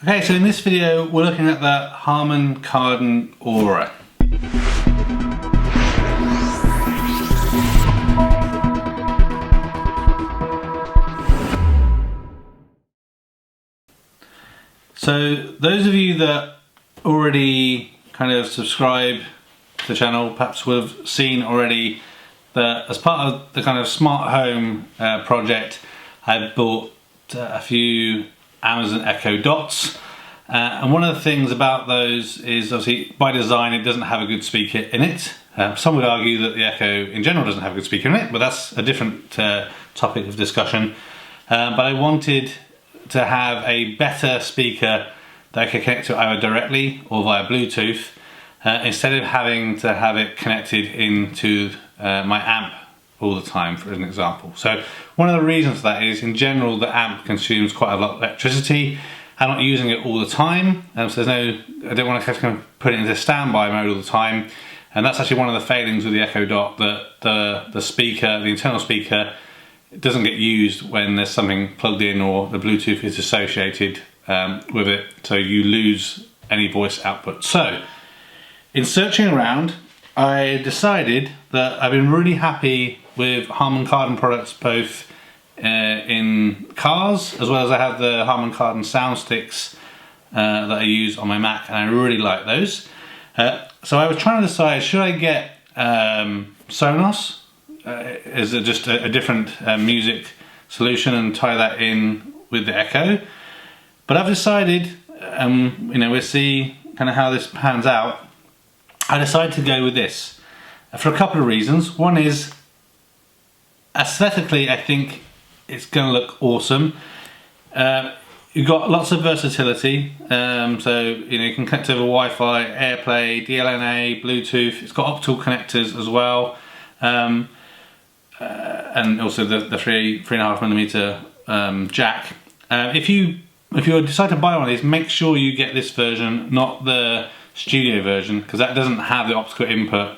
Okay, so in this video we're looking at the Harman Kardon Aura. So those of you that already kind of subscribe to the channel perhaps will have seen already that as part of the kind of smart home project I bought a few Amazon Echo Dots, and one of the things about those is obviously by design it doesn't have a good speaker in it. Some would argue that the Echo in general doesn't have a good speaker in it, but that's a different topic of discussion. But I wanted to have a better speaker that I could connect to either directly or via Bluetooth, instead of having to have it connected into my amp all the time, for an example. So one of the reasons for that is in general the amp consumes quite a lot of electricity. I'm not using it all the time, so I don't want to kind of put it into standby mode all the time, and that's actually one of the failings with the Echo Dot, that the speaker, the internal speaker, doesn't get used when there's something plugged in or the Bluetooth is associated with it, so you lose any voice output. So in searching around I decided that I've been really happy with Harman Kardon products, both in cars as well as I have the Harman Kardon sound sticks that I use on my Mac, and I really like those. So I was trying to decide, should I get Sonos as just a different music solution and tie that in with the Echo, but I've decided, we'll see kind of how this pans out. I decided to go with this for a couple of reasons. One is aesthetically I think it's going to look awesome. You've got lots of versatility, so you can connect over Wi-Fi, AirPlay, DLNA, Bluetooth. It's got optical connectors as well, and also the 3.5mm jack. If you decide to buy one of these, make sure you get this version, not the studio version, because that doesn't have the optical input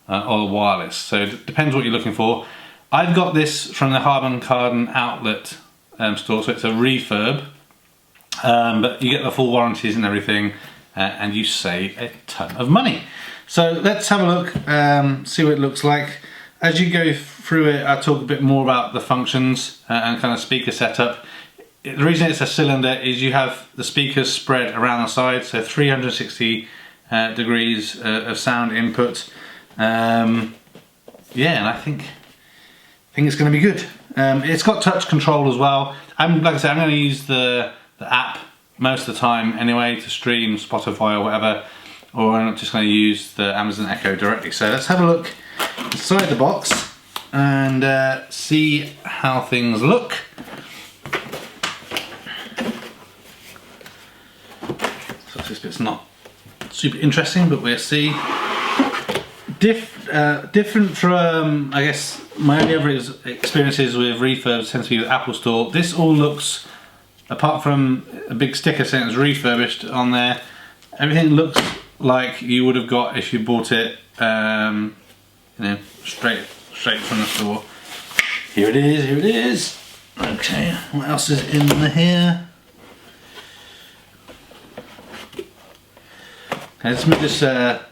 or the wireless. So it depends what you're looking for. I've got this from the Harman Kardon outlet store, so it's a refurb, but you get the full warranties and everything, and you save a ton of money. So let's have a look, see what it looks like. As you go through it, I'll talk a bit more about the functions and kind of speaker setup. The reason it's a cylinder is you have the speakers spread around the side, so 360 degrees of sound input. Yeah, and I think it's going to be good. It's got touch control as well. Like I said, I'm going to use the app most of the time anyway to stream Spotify or whatever, or I'm just going to use the Amazon Echo directly. So let's have a look inside the box and see how things look. So this bit's not super interesting, but we'll see. Different from, I guess, my only other experiences with refurbs tends to be with Apple Store. This all looks, apart from a big sticker saying it's refurbished on there, everything looks like you would have got if you bought it, straight from the store. Here it is, here it is. Okay, what else is in here? Okay, let's move this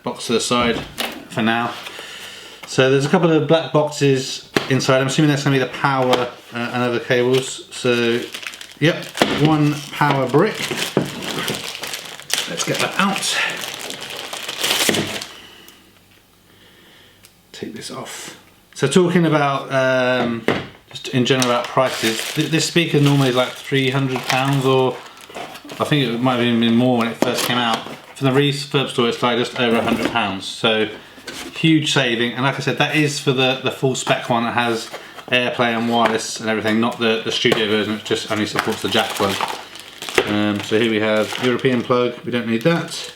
box to the side for now. So there's a couple of black boxes inside. I'm assuming that's going to be the power and other cables. So, yep, one power brick. Let's get that out. Take this off. So talking about, just in general about prices, this speaker normally is like £300, or I think it might have even been more when it first came out. For the refurb store it's like just over £100, so huge saving. And like I said, that is for the full spec one that has AirPlay and wireless and everything, not the studio version which just only supports the jack plug. So here we have European plug, we don't need that.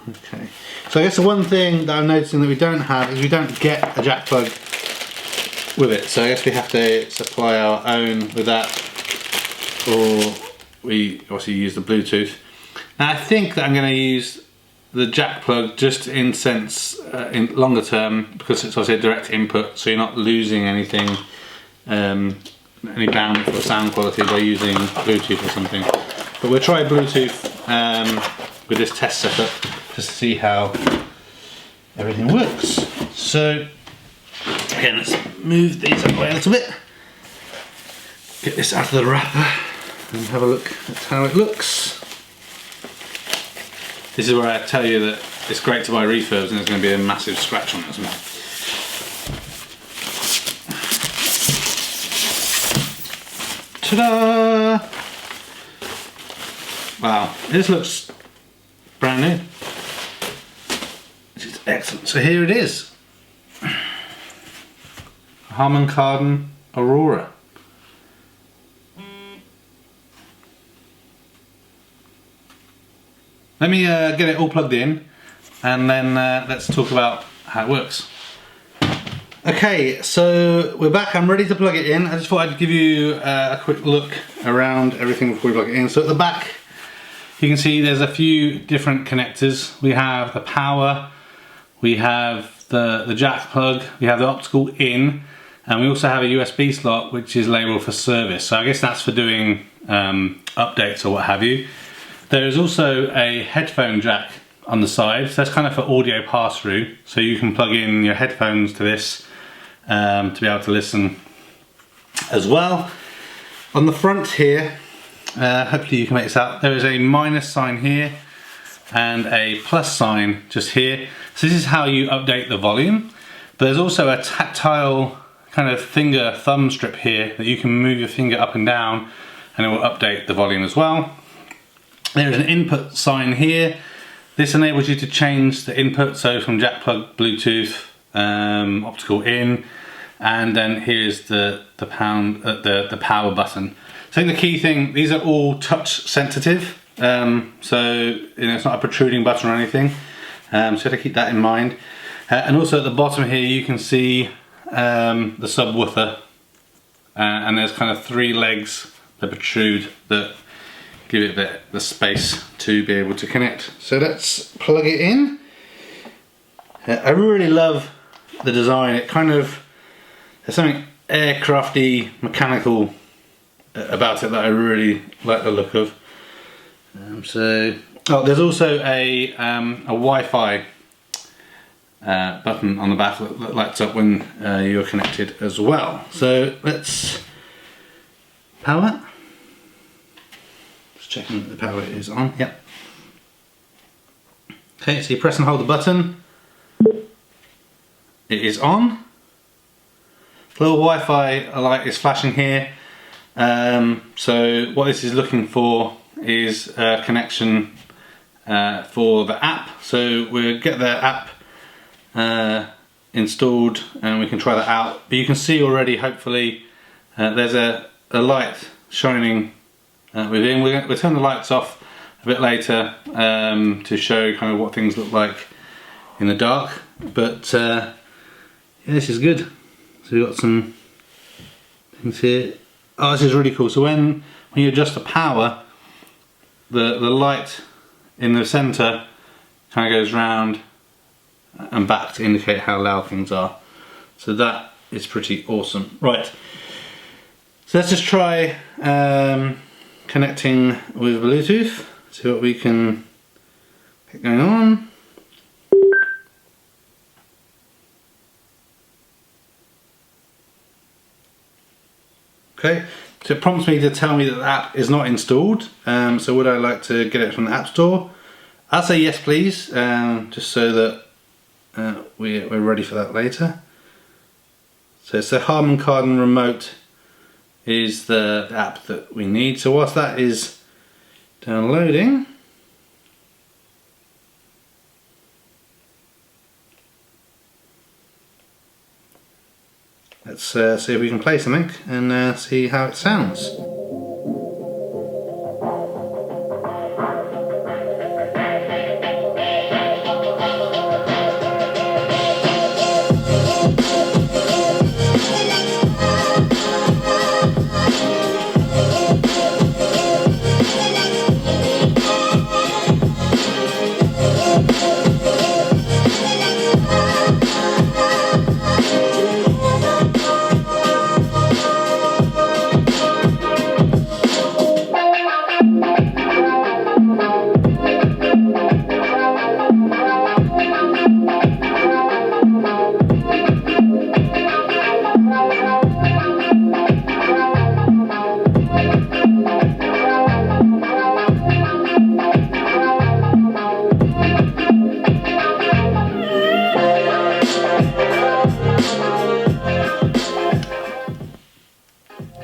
Okay, so I guess the one thing that I'm noticing that we don't have is we don't get a jack plug with it, so I guess we have to supply our own with that, or we obviously use the Bluetooth. Now I think that I'm going to use the jack plug just in in longer term, because it's obviously a direct input, so you're not losing anything, any bandwidth or sound quality by using Bluetooth or something. But we'll try Bluetooth with this test setup just to see how everything works. So again, let's move these away a little bit. Get this out of the wrapper and have a look at how it looks. This is where I tell you that it's great to buy refurbs and there's going to be a massive scratch on it as well. Ta-da! Wow, this looks brand new. This is excellent. So here it is. Harman Kardon Aurora. Let me get it all plugged in and then let's talk about how it works. Okay, so we're back. I'm ready to plug it in. I just thought I'd give you a quick look around everything before we plug it in. So at the back, you can see there's a few different connectors. We have the power, we have the jack plug, we have the optical in, and we also have a USB slot which is labeled for service. So I guess that's for doing updates or what have you. There is also a headphone jack on the side, so that's kind of for audio pass-through. So you can plug in your headphones to this to be able to listen as well. On the front here, hopefully you can make this out, there is a minus sign here and a plus sign just here. So this is how you update the volume. But there's also a tactile kind of finger thumb strip here that you can move your finger up and down and it will update the volume as well. There is an input sign here. This enables you to change the input, so from jack plug, Bluetooth, optical in, and then here's the power button. So I think the key thing, these are all touch sensitive, so it's not a protruding button or anything, so to keep that in mind. And also at the bottom here you can see the subwoofer, and there's kind of 3 legs that protrude that give it the space to be able to connect. So let's plug it in. I really love the design. It kind of, there's something aircrafty, mechanical about it that I really like the look of. There's also a Wi-Fi button on the back that lights up when you're connected as well. So let's power. Just checking that the power is on. Yep. Okay, so you press and hold the button. It is on. The little Wi-Fi light is flashing here. So what this is looking for is a connection for the app. So we'll get the app installed and we can try that out. But you can see already, hopefully, there's a light shining within. We'll turn the lights off a bit later to show kind of what things look like in the dark. But yeah, this is good. So we've got some things here. Oh, this is really cool. So when you adjust the power, the light in the center kind of goes round and back to indicate how loud things are. So that is pretty awesome. Right, so let's just try connecting with Bluetooth, see what we can get going on. Okay, so it prompts me to tell me that the app is not installed. So would I like to get it from the App Store? I'll say yes please, just so that we're ready for that later. So it's the Harman Kardon Remote is the app that we need. So whilst that is downloading, let's see if we can play something and see how it sounds.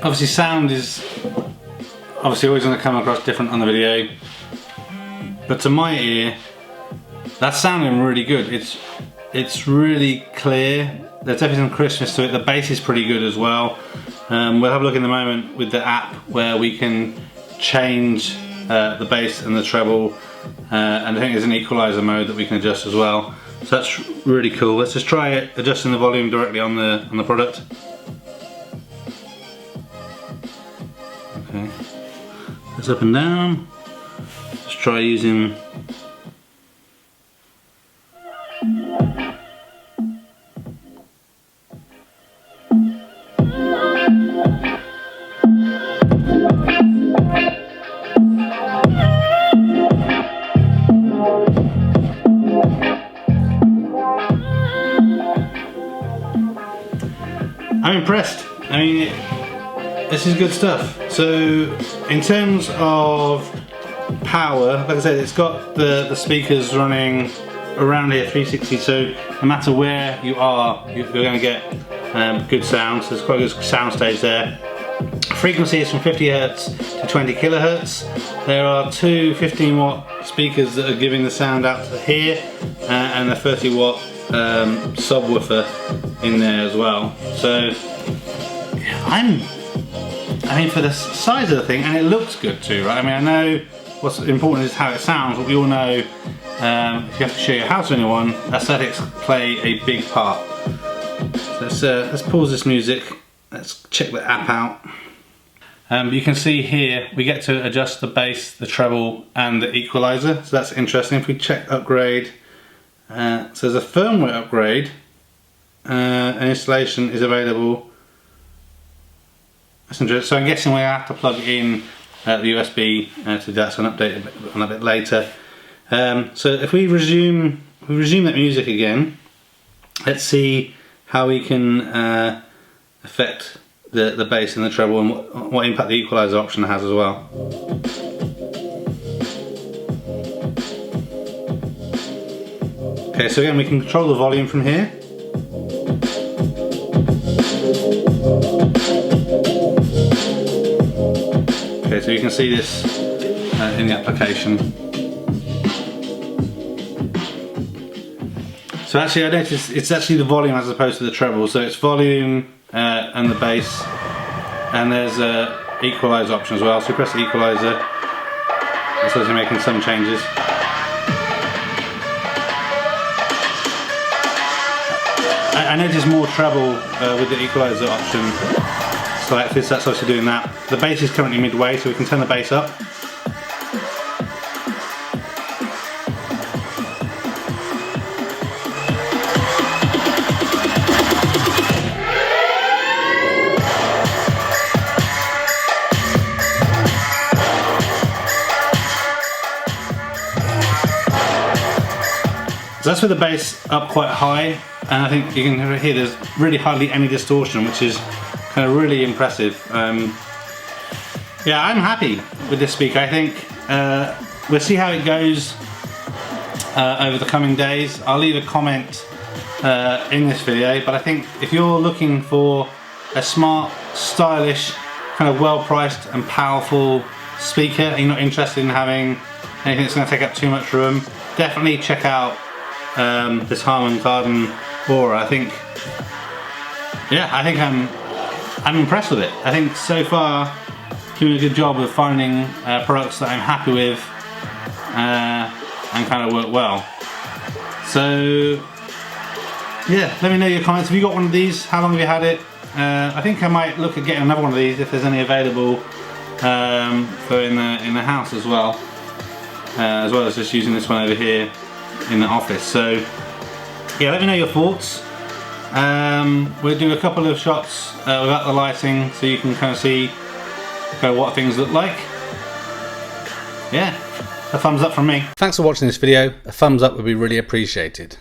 Obviously sound is obviously always going to come across different on the video, but to my ear that's sounding really good. It's really clear. There's definitely some crispness to it. The bass is pretty good as well. We'll have a look in a moment with the app where we can change the bass and the treble, and I think there's an equalizer mode that we can adjust as well. So that's really cool. Let's just try it adjusting the volume directly on the product. Okay, that's up and down. Let's try using. I'm impressed. I mean, this is good stuff. So in terms of power, like I said, it's got the speakers running around here 360, so no matter where you are, you're going to get good sound. So there's quite a good sound stage there. Frequency is from 50 Hz to 20 kHz. There are two 15 watt speakers that are giving the sound out to here, and a 30 watt subwoofer in there as well. So yeah, I mean, for the size of the thing, and it looks good too, right? I mean, I know what's important is how it sounds, but we all know if you have to show your house to anyone, aesthetics play a big part. So let's pause this music. Let's check the app out. You can see here we get to adjust the bass, the treble, and the equalizer. So that's interesting. If we check upgrade, so there's a firmware upgrade. An installation is available. That's interesting. So I'm guessing we have to plug in the USB to do that. So an update on a bit later. So if we resume that music again, let's see how we can affect the bass and the treble, and what impact the equalizer option has as well. Okay, so again we can control the volume from here. Okay, so you can see this in the application. So actually I noticed it's actually the volume as opposed to the treble, so it's volume and the bass, and there's a equalizer option as well. So you press the equalizer, it's also making some changes. I noticed more treble with the equalizer option selected, so that's obviously doing that. The bass is currently midway, so we can turn the bass up. So that's with the bass up quite high, and I think you can hear there's really hardly any distortion, which is kind of really impressive. Yeah, I'm happy with this speaker. I think we'll see how it goes over the coming days. I'll leave a comment in this video, but I think if you're looking for a smart, stylish, kind of well-priced and powerful speaker, and you're not interested in having anything that's going to take up too much room, definitely check out this Harman Kardon Aura. I think I'm impressed with it. I think so far doing a good job of finding products that I'm happy with and kind of work well. So yeah, let me know your comments. Have you got one of these? How long have you had it? I think I might look at getting another one of these if there's any available for in the house as well as just using this one over here in the office. So yeah, let me know your thoughts. We'll do a couple of shots without the lighting so you can kind of see what things look like. Yeah, a thumbs up from me. Thanks for watching this video. A thumbs up would be really appreciated.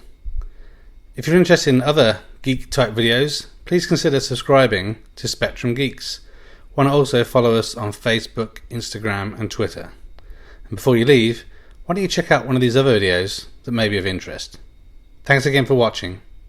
If you're interested in other geek type videos, please consider subscribing to Spectrum Geeks. Why not also follow us on Facebook, Instagram and Twitter. And before you leave, why don't you check out one of these other videos that may be of interest. Thanks again for watching.